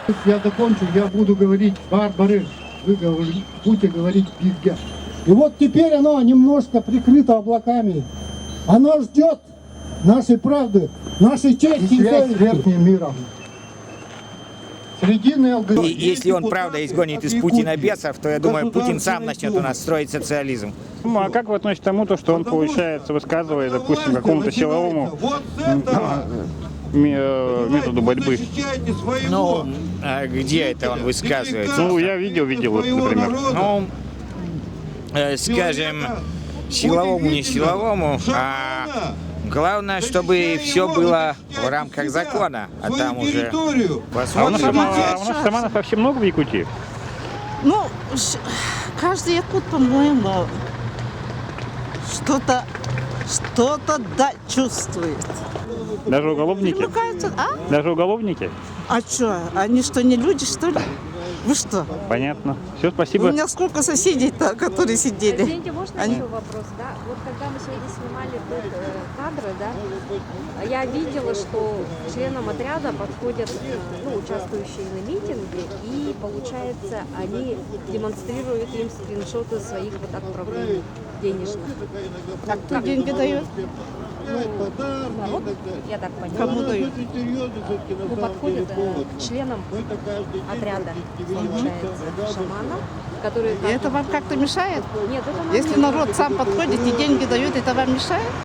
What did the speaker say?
Если я закончу, я буду говорить барбары, вы будете говорить пизня. И вот теперь оно немножко прикрыто облаками. Оно ждет нашей правды, нашей чести и связь с верхним миром. И если он правда изгонит из Путина бесов, то я думаю, Путин сам начнет у нас строить социализм. Ну, а как вы относитесь к тому, что он, получается, высказывает, допустим, какому-то силовому методу борьбы? Ну, а где это он высказывается? Ну, я видел, вот, например. Ну, скажем, силовому, не силовому, а главное, чтобы все было в рамках закона, а там уже А у нас шаманов вообще много в Якутии? Ну, каждый якут, по-моему, что-то да чувствует. Даже уголовники? Привлекаются, а? Даже уголовники? А что, они что, не люди, что ли? Вы что? Понятно. Все, У спасибо. меня сколько соседей-то, которые сидели. Извините, можно еще вопрос, да? Вот когда мы сегодня снимали тут кадры, да, я видела, что членам отряда подходят, ну, участвующие на митинге, и, получается, они демонстрируют им скриншоты своих вот отправлений денежных. А кто деньги дает? Ну, народ, я так поняла. Кому дают? Ну, подходят к членам отряда, получается, шаманов, которые... И это вам как-то мешает? Нет, это нам Если не народ сам подходит и деньги дает, это вам мешает?